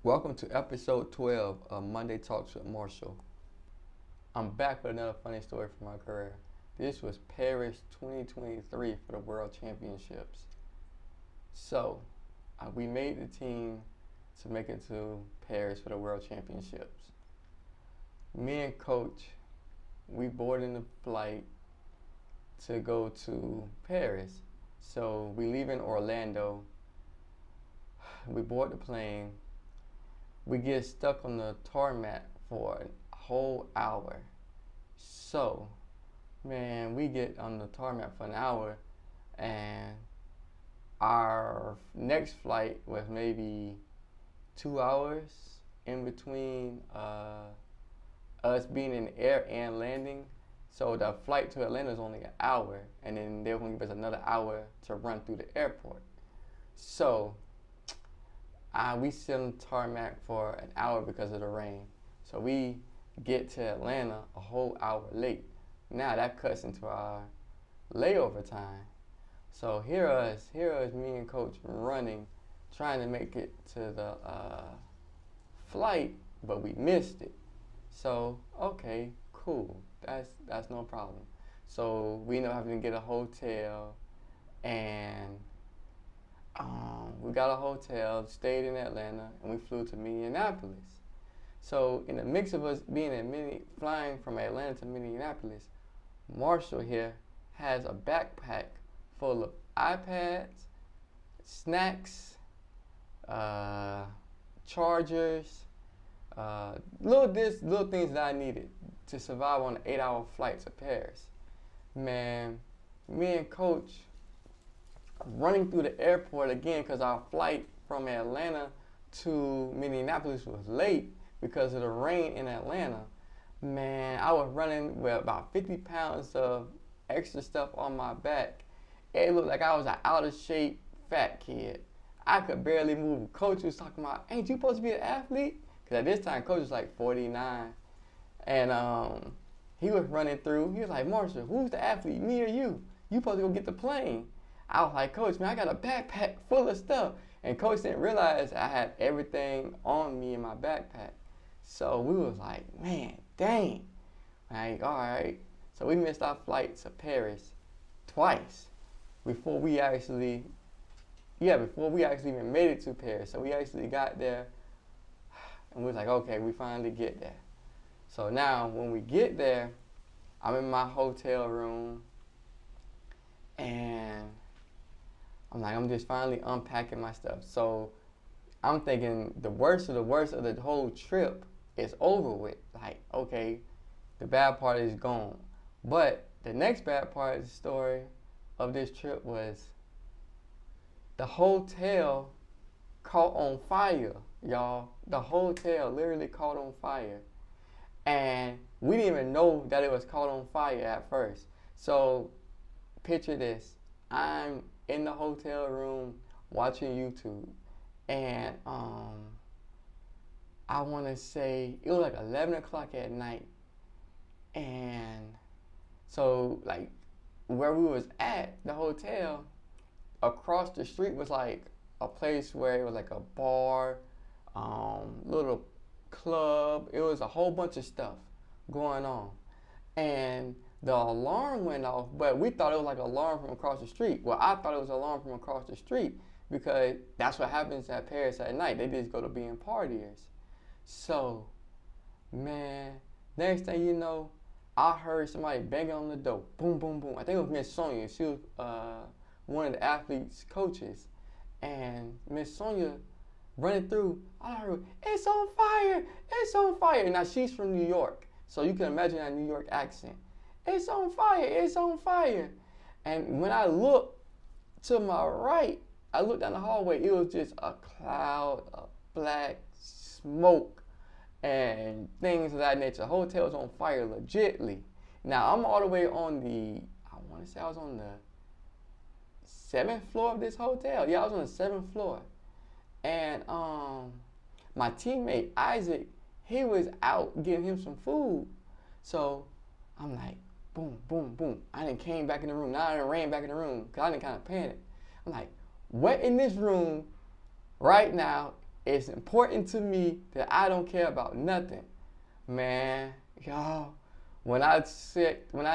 Welcome to episode 12 of Monday Talks with Marshall. I'm back with another funny story from my career. This was Paris 2023 for the World Championships. So, we made the team to make it to Paris for the World Championships. Me and Coach, we boarded the flight to go to Paris. So, we leave in Orlando. We board the plane. We get stuck on the tarmac for a whole hour. So, man, we get on the tarmac for an hour, and our next flight was maybe 2 hours in between us being in the air and landing. So the flight to Atlanta is only an hour, and then they're going to give us another hour to run through the airport. So we sit on tarmac for an hour because of the rain. So we get to Atlanta a whole hour late. Now that cuts into our layover time. So here is me and Coach running, trying to make it to the flight, but we missed it. So okay, cool. That's no problem. So we end up having to get a hotel, and we got a hotel, stayed in Atlanta, and we flew to Minneapolis. So in the mix of us flying from Atlanta to Minneapolis, Marshall here has a backpack full of iPads, snacks, chargers, little things that I needed to survive on an 8-hour flight to Paris. Man, me and Coach running through the airport again because our flight from Atlanta to Minneapolis was late because of the rain in Atlanta. Man, I was running with about 50 pounds of extra stuff on my back. It looked like I was an out of shape fat kid. I could barely move. Coach was talking about, ain't you supposed to be an athlete? Because at this time, Coach was like 49. And he was running through. He was like, Marshall, who's the athlete, me or you? You supposed to go get the plane. I was like, Coach, man, I got a backpack full of stuff. And Coach didn't realize I had everything on me in my backpack. So we was like, man, dang. Like, all right. So we missed our flight to Paris twice before we actually even made it to Paris. So we actually got there, and we was like, okay, we finally get there. So now when we get there, I'm in my hotel room, and I'm just finally unpacking my stuff. So I'm thinking the worst of the whole trip is over with. Like, okay, the bad part is gone. But the next bad part of the story of this trip was the hotel caught on fire, y'all. The hotel literally caught on fire. And we didn't even know that it was caught on fire at first. So picture this. I'm in the hotel room watching YouTube, and I want to say it was like 11 o'clock at night, and so like where we was at, the hotel, across the street was like a place where it was like a bar, little club. It was a whole bunch of stuff going on, and the alarm went off, but we thought it was like an alarm from across the street. Well, I thought it was an alarm from across the street because that's what happens at Paris at night. They just go to being partiers. So, man, next thing you know, I heard somebody banging on the door. Boom, boom, boom. I think it was Miss Sonia. She was one of the athletes' coaches. And Miss Sonia running through, I heard, it's on fire, it's on fire. Now, she's from New York, so you can imagine that New York accent. It's on fire, it's on fire. And when I looked to my right, I looked down the hallway, it was just a cloud of black smoke and things of that nature. The hotel was on fire legitly. Now, I'm all the way on I want to say I was on the 7th floor of this hotel. Yeah, I was on the 7th floor. And my teammate, Isaac, he was out getting him some food. So I'm like, boom, boom, boom. I done came back in the room. Now I done ran back in the room because I done kind of panicked. I'm like, what in this room right now it's important to me that I don't care about nothing. Man, y'all, when I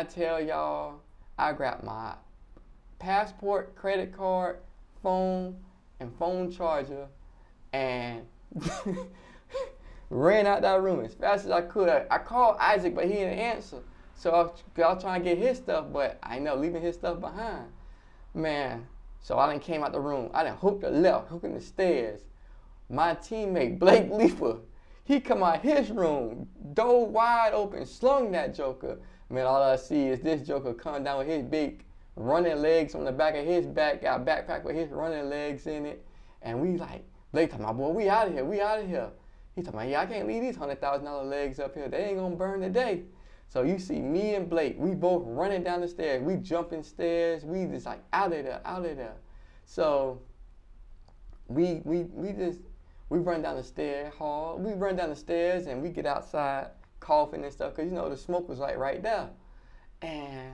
tell y'all, I grab my passport, credit card, phone, and phone charger, and ran out that room as fast as I could. I called Isaac, but he didn't answer. So I was trying to get his stuff, but I ended up leaving his stuff behind. Man, so I done came out the room. I done hooked the left, hooking the stairs. My teammate, Blake Leaper, he come out his room, door wide open, slung that joker. Man, all I see is this joker coming down with his big running legs on the back of his back, got a backpack with his running legs in it. And we like, Blake talking about, boy, we out of here, we out of here. He talking about, yeah, I can't leave these $100,000 legs up here. They ain't gonna burn today. So you see me and Blake, we both running down the stairs. We jumping stairs. We just like out of there, out of there. So we run down the stair hall. We run down the stairs and we get outside coughing and stuff because you know the smoke was like right there. And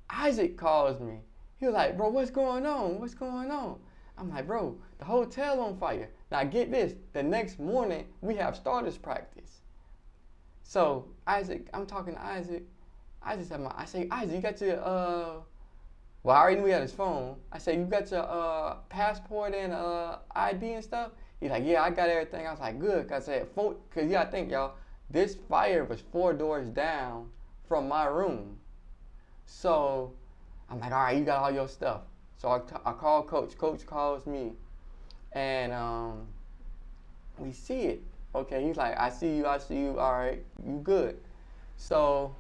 Isaac calls me. He was like, bro, what's going on? What's going on? I'm like, bro, the hotel on fire. Now get this, the next morning we have starters practice. So Isaac, I'm talking to Isaac. I say, Isaac, you got your well, I already knew he had his phone. I say, you got your passport and ID and stuff? He's like, yeah, I got everything. I was like, good. Cause I said, cause you gotta think, y'all, this fire was 4 doors down from my room. So I'm like, all right, you got all your stuff. So I call Coach. Coach calls me, and we see it. Okay, he's like, I see you. All right, you good. So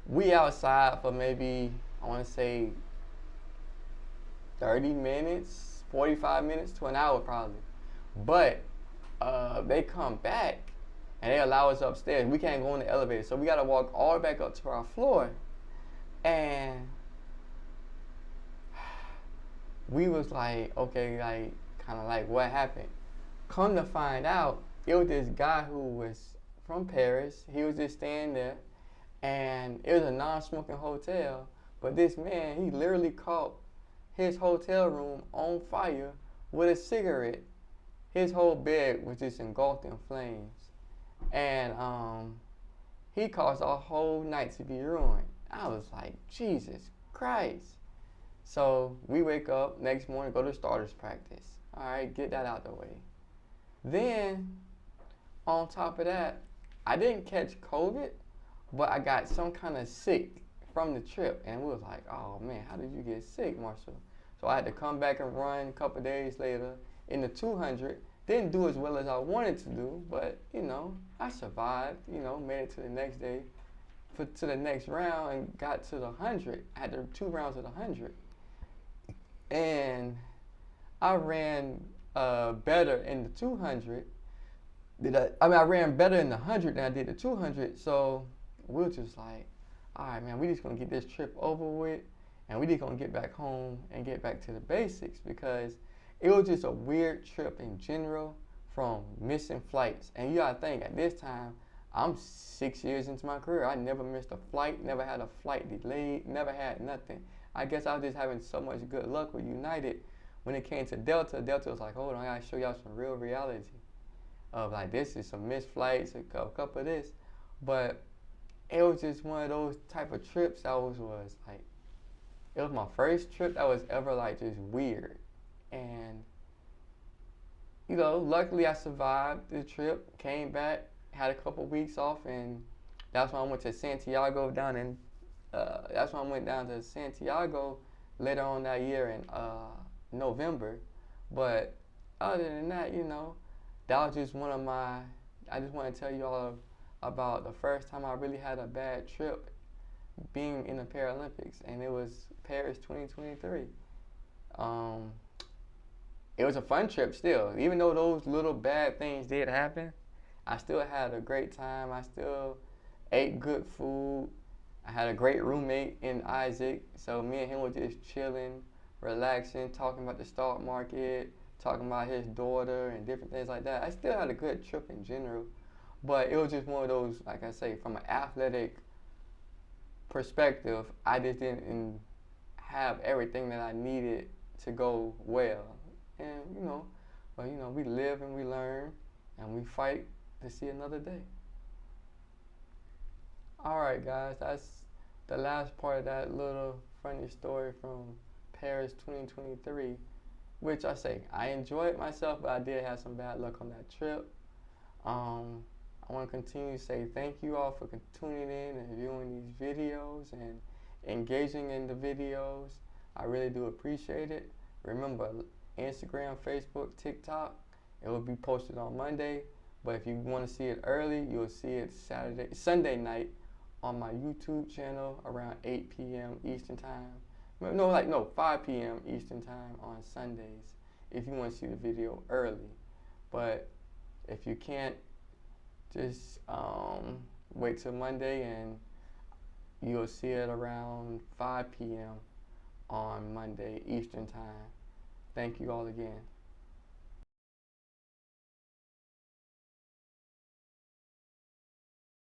we outside for maybe, I want to say 30 minutes, 45 minutes to an hour probably. But they come back and they allow us upstairs. We can't go in the elevator. So we got to walk all the way back up to our floor. And we was like, okay, like, kind of like, what happened? Come to find out, it was this guy who was from Paris. He was just staying there. And it was a non-smoking hotel. But this man, he literally caught his hotel room on fire with a cigarette. His whole bed was just engulfed in flames. And he caused our whole night to be ruined. I was like, Jesus Christ. So we wake up next morning, go to starters practice. All right, get that out the way. Then, on top of that, I didn't catch COVID, but I got some kind of sick from the trip. And we was like, oh man, how did you get sick, Marshall? So I had to come back and run a couple days later in the 200. Didn't do as well as I wanted to do, but you know, I survived, you know, made it to the next day, to the next round and got to the 100. I had the 2 rounds of the 100. And I ran better in the 200. I ran better in the 100 than I did the 200. So we were just like, all right, man, we just gonna get this trip over with, and we just gonna get back home and get back to the basics because it was just a weird trip in general from missing flights. And you gotta think, at this time, I'm 6 years into my career. I never missed a flight, never had a flight delayed, never had nothing. I guess I was just having so much good luck with United. When it came to Delta, Delta was like, hold on, I gotta show y'all some real reality of like, this is some missed flights, a couple of this. But it was just one of those type of trips that was like, it was my first trip that was ever like just weird. And, you know, luckily I survived the trip, came back, had a couple weeks off, and that's when I went to Santiago that's when I went down to Santiago later on that year in November. But other than that, you know, that was just one of my, I just want to tell you all about the first time I really had a bad trip being in the Paralympics, and it was Paris 2023. It was a fun trip still. Even though those little bad things did happen, I still had a great time. I still ate good food. I had a great roommate in Isaac, so me and him were just chilling, relaxing, talking about the stock market, talking about his daughter and different things like that. I still had a good trip in general, but it was just one of those, like I say, from an athletic perspective, I just didn't have everything that I needed to go well. And, you know, But you know, we live and we learn and we fight to see another day. All right, guys, that's the last part of that little funny story from Paris 2023. Which I enjoyed myself, but I did have some bad luck on that trip. I want to continue to say thank you all for tuning in and viewing these videos and engaging in the videos. I really do appreciate it. Remember, Instagram, Facebook, TikTok, it will be posted on Monday. But if you want to see it early, you'll see it Sunday night on my YouTube channel around 8 p.m. Eastern Time. No, 5 p.m. Eastern Time on Sundays if you want to see the video early. But if you can't, just wait till Monday and you'll see it around 5 p.m. on Monday Eastern Time. Thank you all again.